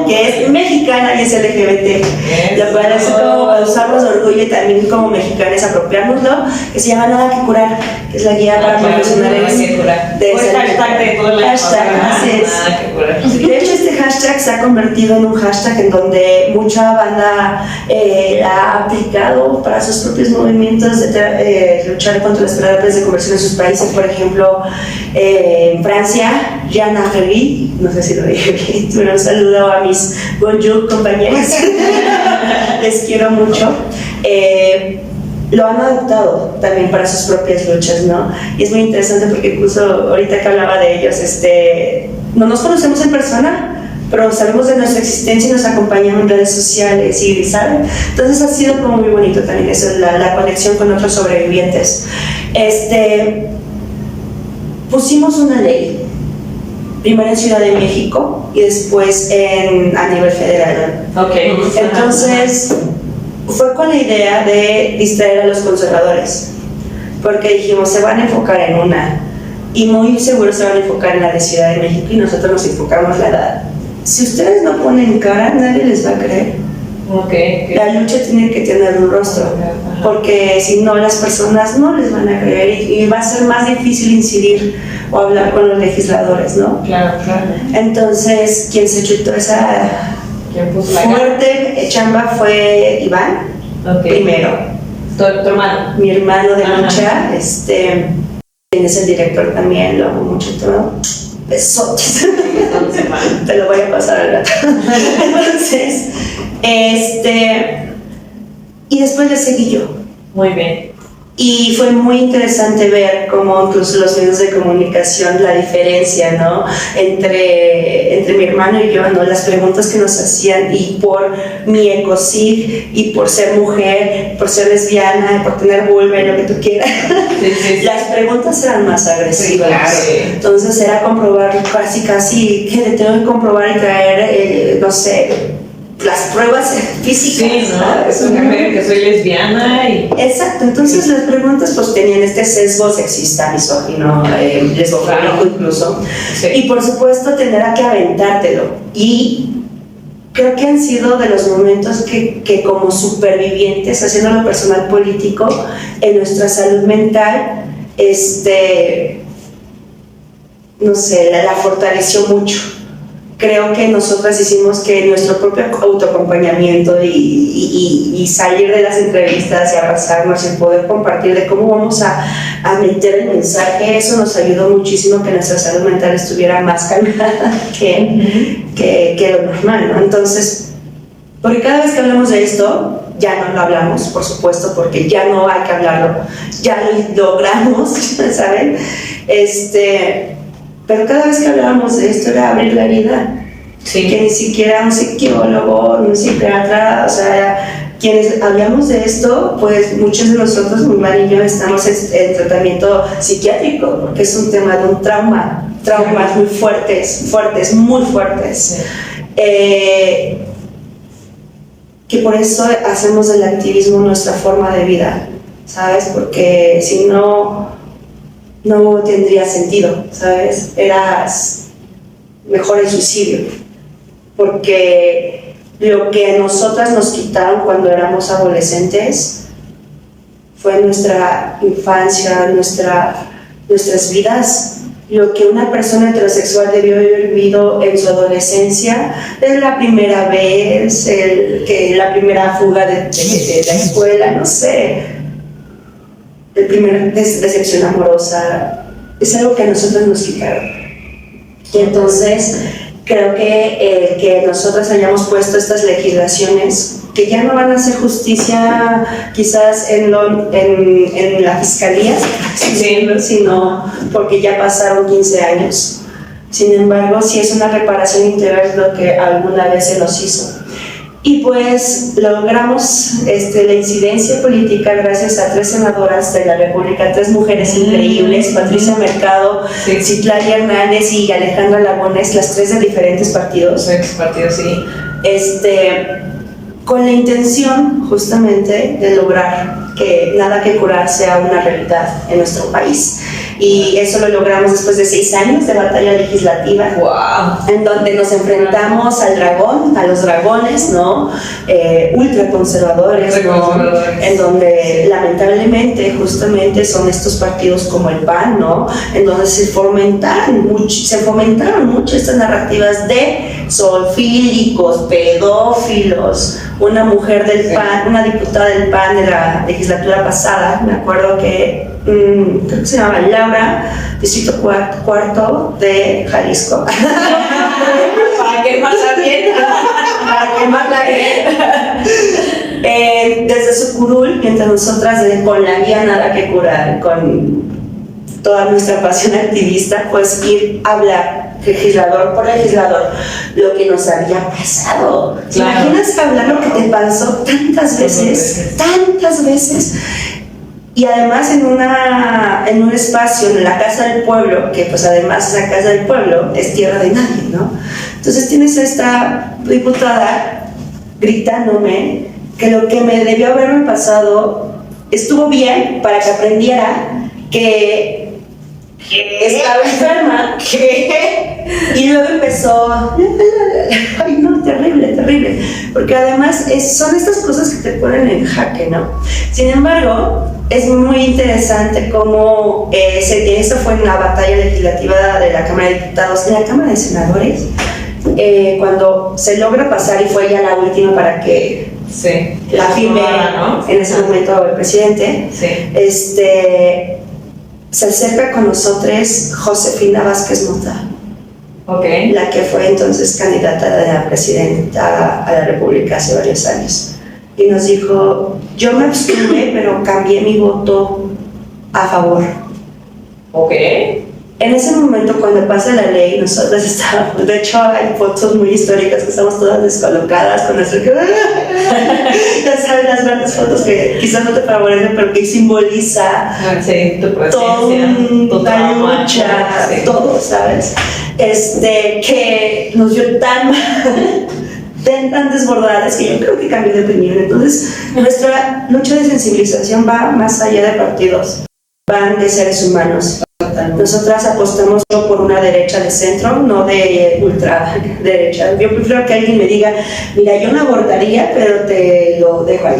que es mexicana y es LGBT, lo cual es como usarnos de orgullo y también como mexicanos apropiárnoslo, que se llama Nada que Curar, que es la guía para profesionales de hashtag de todo el hashtag, así es. De hecho, este hashtag se ha convertido en un hashtag en donde mucha banda la ha aplicado para sus propios movimientos de luchar contra las terapias de conversión en sus países. Por ejemplo, en Francia, Jean Arrevi, no sé si lo dije bien, pero un saludo a mis bonjour compañeros, les quiero mucho. Lo han adoptado también para sus propias luchas, ¿no? Y es muy interesante porque incluso ahorita que hablaba de ellos, no nos conocemos en persona, pero sabemos de nuestra existencia y nos acompañan en redes sociales y, ¿saben? Entonces ha sido como muy bonito también eso, la conexión con otros sobrevivientes. Pusimos una ley, primero en Ciudad de México y después a nivel federal. Okay. Entonces, fue con la idea de distraer a los conservadores, porque dijimos, se van a enfocar en una, y muy seguro se van a enfocar en la de Ciudad de México, y nosotros nos enfocamos la edad. Si ustedes no ponen cara, nadie les va a creer. Okay. La lucha tiene que tener un rostro. porque si no las personas no les van a creer y va a ser más difícil incidir o hablar con los legisladores, ¿no? Claro. Entonces, quien se chutó esa ¿Quién puso la cara? fuerte chamba fue Iván, Ok. primero, Tu hermano. mi hermano de Ajá. lucha, quien es el director también, lo amo mucho y todo. Besotes. Entonces, hermano. Te lo voy a pasar al rato. Entonces, y después le seguí yo. Muy bien. Y fue muy interesante ver cómo incluso los medios de comunicación, la diferencia, ¿no? Entre mi hermano y yo, ¿no? Las preguntas que nos hacían, y por mi ecosig, y por ser mujer, por ser lesbiana, por tener vulva y lo que tú quieras. Sí. Las preguntas eran más agresivas. Sí, claro. Entonces era comprobar casi que le tengo que comprobar y traer, no sé, las pruebas físicas. Sí, ¿no? ¿sabes? Es una mujer que soy lesbiana y... Exacto, entonces las preguntas pues tenían este sesgo sexista, misógino, lesbofóbico incluso. Sí. Y por supuesto tendrá que aventártelo. Y creo que han sido de los momentos que como supervivientes, haciéndolo personal político, en nuestra salud mental, no sé, la fortaleció mucho. Creo que nosotras hicimos que nuestro propio autoacompañamiento y salir de las entrevistas y abrazarnos y poder compartir de cómo vamos a meter el mensaje, eso nos ayudó muchísimo que nuestra salud mental estuviera más calmada que lo normal, ¿no? Entonces, porque cada vez que hablamos de esto, ya no lo hablamos, por supuesto, porque ya no hay que hablarlo, ya lo logramos, ¿saben? Pero cada vez que hablábamos de esto era abrir la herida. Sí. Que ni siquiera un psicólogo, un psiquiatra, o sea, quienes hablamos de esto, pues muchos de nosotros, mi hermano y yo, estamos en tratamiento psiquiátrico, porque es un tema de un traumas muy fuertes, muy fuertes. Sí. Que por eso hacemos del activismo nuestra forma de vida, ¿sabes? Porque si no tendría sentido, ¿sabes? Eras mejor el suicidio, porque lo que a nosotras nos quitaron cuando éramos adolescentes fue nuestra infancia, nuestras vidas, lo que una persona heterosexual debió haber vivido en su adolescencia, es la primera vez, la primera fuga de la escuela, no sé, el primer decepción amorosa, es algo que a nosotros nos quitaron. Y entonces creo que nosotros hayamos puesto estas legislaciones que ya no van a hacer justicia quizás en la fiscalía, Sí. sino porque ya pasaron 15 años. Sin embargo, sí es una reparación integral lo que alguna vez se nos hizo. Y pues logramos la incidencia política gracias a 3 senadoras de la República, 3 mujeres increíbles, Patricia Mercado, Sí. Citlali Hernández y Alejandra Lagones, las 3 de diferentes partidos. Soy expartido, sí. Con la intención justamente de lograr que nada que curar sea una realidad en nuestro país. Y eso lo logramos después de 6 años de batalla legislativa. ¡Wow! En donde nos enfrentamos al dragón, a los dragones, ¿no? Ultraconservadores, ¿no? En donde lamentablemente justamente son estos partidos como el PAN, ¿no? En donde se fomentaron mucho estas narrativas de zoofílicos, pedófilos. Una mujer del PAN, una diputada del PAN de la legislatura pasada, me acuerdo que creo que se llama Laura, distrito cuarto de Jalisco. ¿Para qué más bien? Para quemarla desde su curul, mientras nosotras con la guía Nada que Curar, con toda nuestra pasión activista, pues ir a hablar legislador por legislador lo que nos había pasado. ¿Te Claro. imaginas hablar lo que te pasó tantas veces? Y además en un espacio, en la Casa del Pueblo, que pues además la Casa del Pueblo es tierra de nadie, ¿no? Entonces tienes a esta diputada gritándome que lo que me debió haberme pasado estuvo bien para que aprendiera que estaba enferma. Y luego empezó, ay no, terrible. terrible, porque además son estas cosas que te ponen en jaque, ¿no? Sin embargo, es muy interesante cómo eso fue en la batalla legislativa de la Cámara de Diputados, en la Cámara de Senadores, cuando se logra pasar y fue ya la última para que Sí. la firme, ¿no? en ese momento el presidente, Sí. se acerca con nosotros Josefina Vázquez Mota, Ok. la que fue entonces candidata de la presidenta a la República hace varios años, y nos dijo: yo me abstuve, pero cambié mi voto a favor. Ok. En ese momento, cuando pasa la ley, nosotros estábamos, de hecho hay fotos muy históricas que estamos todas descolocadas con nuestro... ya sabes, las grandes fotos que quizás no te favorecen, pero que simboliza Sí, tu todo presencia, tu una trauma. lucha, Sí. todo, ¿sabes? Que nos dio tan desbordadas que yo creo que cambió de opinión. Entonces, nuestra lucha de sensibilización va más allá de partidos, van de seres humanos. Nosotras apostamos por una derecha de centro, no de ultraderecha. Yo prefiero que alguien me diga: mira, yo no abortaría, pero te lo dejo ahí.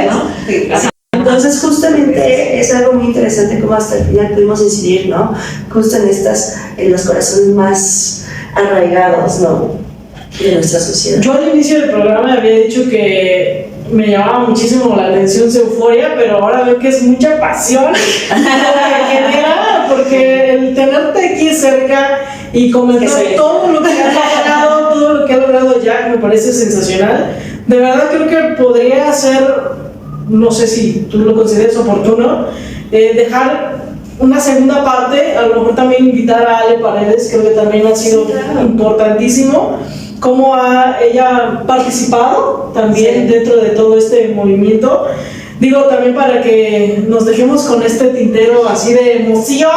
¿No? Sí, claro. Entonces, justamente es algo muy interesante cómo hasta el final pudimos incidir, ¿no? Justo en los corazones más arraigados, ¿no?, de nuestra sociedad. Yo al inicio del programa había dicho que me llamaba muchísimo la atención su euforia, pero ahora veo que es mucha pasión lo que genera, porque el tenerte aquí cerca y comentar todo lo que ha logrado, todo lo que ha logrado Jack, me parece sensacional. De verdad creo que podría ser, no sé si tú lo consideras oportuno, dejar una segunda parte, a lo mejor también invitar a Ale Paredes, creo que también ha sido importantísimo cómo ha ella participado también dentro de todo este movimiento. Digo, también para que nos dejemos con este tintero así de emoción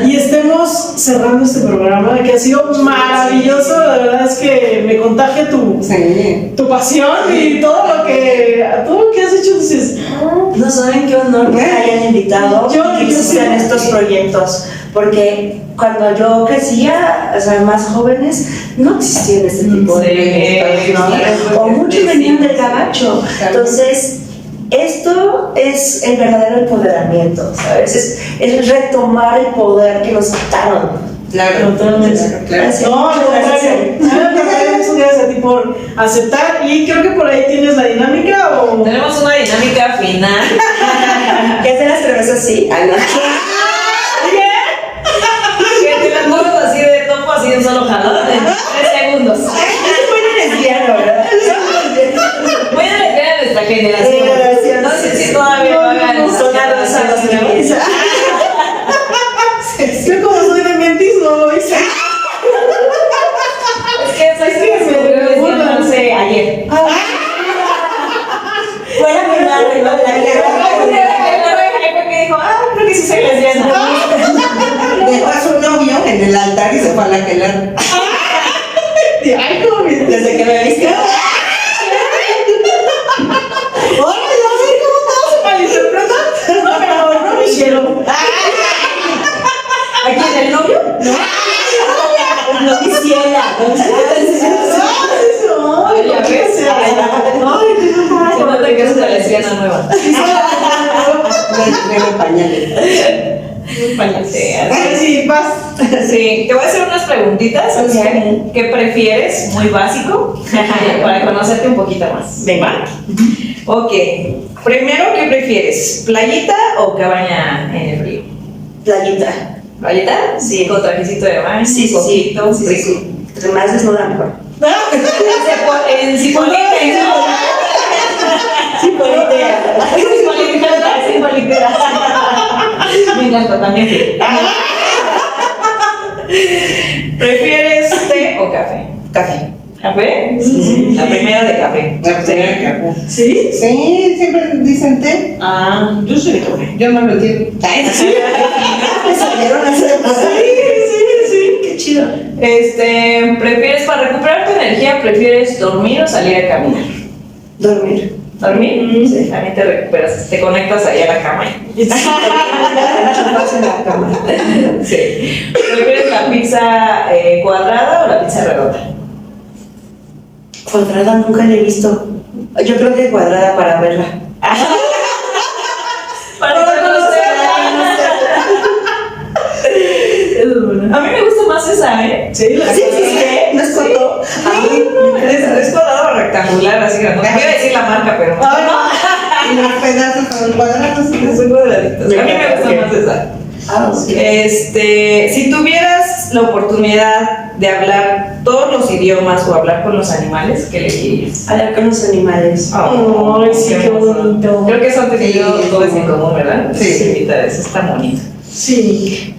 y estemos cerrando este programa que ha sido maravilloso. La verdad es que me contagia tu pasión y todo lo que has hecho. Dices, No saben qué honor que hayan invitado Yo que existan sí. estos proyectos, porque cuando yo crecía, o sea, más jóvenes, no existían este tipo de proyectos, ¿no? O muchos venían del gabacho. Entonces, esto es el verdadero empoderamiento, ¿sabes? Es retomar el poder que nos quitaron. Claro, Totalmente. claro. Gracias. no, al Muchas contrario. Muchas gracias a ti por aceptar. Y creo que por ahí tienes la dinámica o. Tenemos una dinámica final. ¿Qué hace la cerveza así? Ah, no. Que te la tomas así de topo, así de un solo jalón, en 3 segundos. Es muy lesbiano, ¿verdad? Voy a meter a nuestra generación. No sé si todavía lo hagan. Zona rosa, los niños. Yo como soy de mentismo, lo hice. Es que soy no sé, ayer. Fuera mi madre, ¿no? Que dijo, creo que sí soy lesbiana. Dejó a su novio en el altar y se fue a la quelar. Ay, cómo me. Desde que me viste. Oye, ya sé cómo todo se malinterpreta. No, pero no me hicieron. ¿A quién, el novio? No quisiera. Ay, ya ves. Se nota que es una lesbiana nueva. Me pañales. Sí, vas. Sí, te voy a hacer unas preguntitas. Ok. ¿Qué prefieres? Muy básico, para conocerte un poquito más. Venga. Ok, primero, ¿qué prefieres? ¿Playita o cabaña en el frío? Playita. ¿Playita? Sí. Con trajecito de baño, Sí, sí, sí. coquito, Sí, rico. sí. Entre más desnuda, mejor. En Cipolite, ¿no? Cipolite. Me encanta también. ¿Prefieres té o café? Café. ¿Café? Sí. La primera de café. La primera que hago. ¿Sí? Sí, siempre dicen té. Yo soy de café. Yo no lo entiendo. Sí. Me salieron a hacer. Sí. Qué chido. ¿Prefieres para recuperar tu energía, prefieres dormir o salir a caminar? Dormir. ¿Dormir? Sí. También te recuperas, te conectas ahí a la cama. Enchufarse en la cama. Sí. ¿Prefieres la pizza cuadrada o la pizza redonda? Cuadrada nunca la he visto. Yo creo que Cuadrada para verla. Para conocerla. A mí me gusta más esa, ¿eh? Sí, la Sí, no es foto. Es cuadrado rectangular, así grande. Iba a decir la marca, pero Y los pedazos son cuadrados. son cuadraditos. A mí me gusta más esa. Si tuvieras la oportunidad de hablar todos los idiomas o hablar con los animales, ¿qué elegirías? Hablar con los animales. Ay, sí, qué bonito. Creo que eso han tenido Sí, todos en común, ¿verdad? Sí. Eso está bonito. Sí.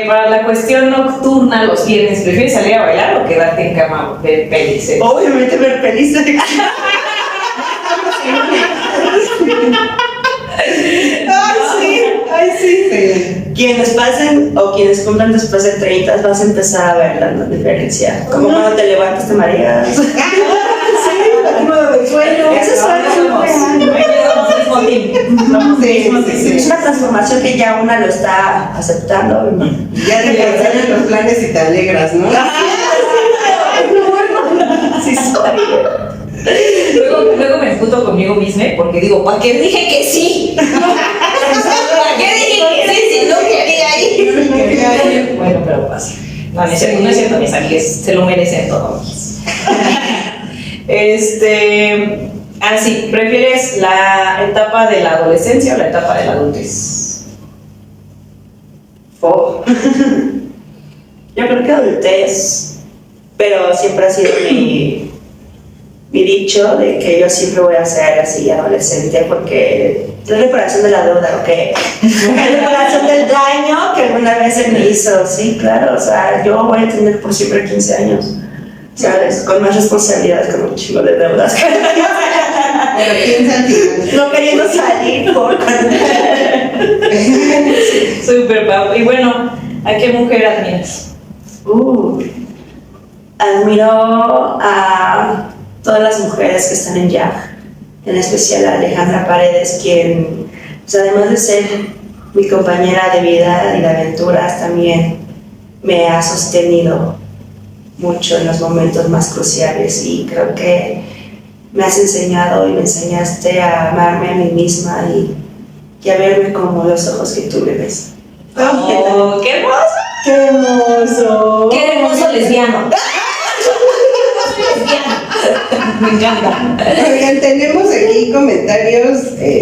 Para la cuestión nocturna, los viernes, ¿prefieres salir a bailar o quedarte en cama ver pelis? Obviamente ver pelis. Ay, sí. Sí. Quienes pasen o quienes cumplan después de 30 vas a empezar a ver la diferencia. Como cuando te levantas te mareas. Sí, la cura del sueño. Eso es Es una transformación que ya una lo está aceptando. Ya te cancelan los planes y te alegras, ¿no? Sí, soy. Luego me discuto conmigo misma porque digo, ¿para qué dije que sí? ¿Para qué dije que sí si no quería ir? Bueno, pero pasa. No es cierto, mis amigas, se lo merecen todos. Sí, ¿prefieres la etapa de la adolescencia o la etapa de la adultez? Yo creo que adultez, pero siempre ha sido mi dicho de que yo siempre voy a ser así adolescente porque es reparación de la deuda, ¿ok? Es reparación del daño que alguna vez se me hizo, sí, claro, o sea, yo voy a tener por siempre 15 años, ¿sabes? Con más responsabilidades, con un chingo de deudas. Pero piensa en ti. No queriendo salir por... Súper, Pau. Y bueno, ¿a qué mujer admiras? Admiro a todas las mujeres que están en YAG, en especial a Alejandra Paredes, quien, pues, además de ser mi compañera de vida y de aventuras, también me ha sostenido mucho en los momentos más cruciales y creo que me has enseñado y me enseñaste a amarme a mí misma y a verme como los ojos que tú me ves. ¡Oh, qué hermoso! ¡Qué hermoso! ¡Qué hermoso lesbiano! Me encanta. Oigan, tenemos aquí comentarios.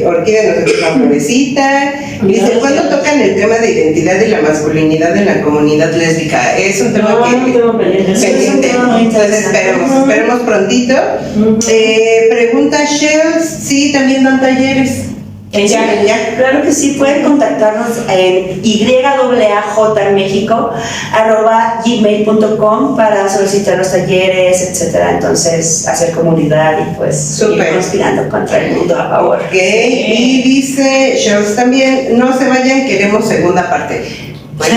Orquídea nos dice una florecita. Dice, ¿cuándo tocan el tema de identidad y la masculinidad en la comunidad lésbica? Es un tema pendiente. Entonces esperemos prontito. Pregunta Shells, sí, también dan talleres. Ya, claro que sí, pueden contactarnos en yajmexico@gmail.com para solicitar los talleres, etcétera. Entonces, hacer comunidad y pues ir conspirando contra el mundo a favor. Ok, y dice Shows también, no se vayan, queremos segunda parte. Bueno,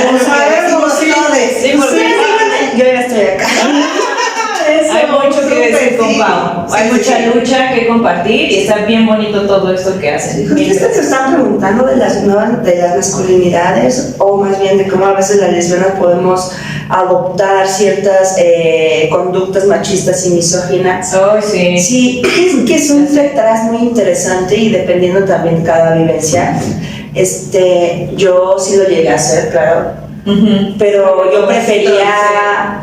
Vamos a ver cómo sí. Sí, porque Yo ya estoy acá. hay mucho que decir con Pau. Hay mucha lucha que compartir y está bien bonito todo esto que hacen. Ustedes se están preguntando de las masculinidades o más bien de cómo a veces las lesbianas podemos adoptar ciertas conductas machistas y misóginas. Oh, sí. Sí, que es un detrás muy interesante y dependiendo también cada vivencia. Yo sí lo llegué a hacer, claro, pero yo prefería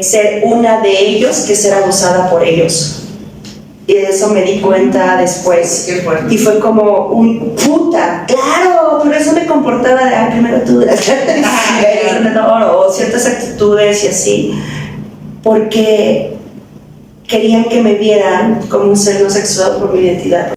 ser una de ellos que ser abusada por ellos. Y de eso me di cuenta después. Y fue como un puta, claro, por eso me comportaba de primero tú, eres menor, o ciertas actitudes y así, porque querían que me vieran como un ser no sexuado por mi identidad.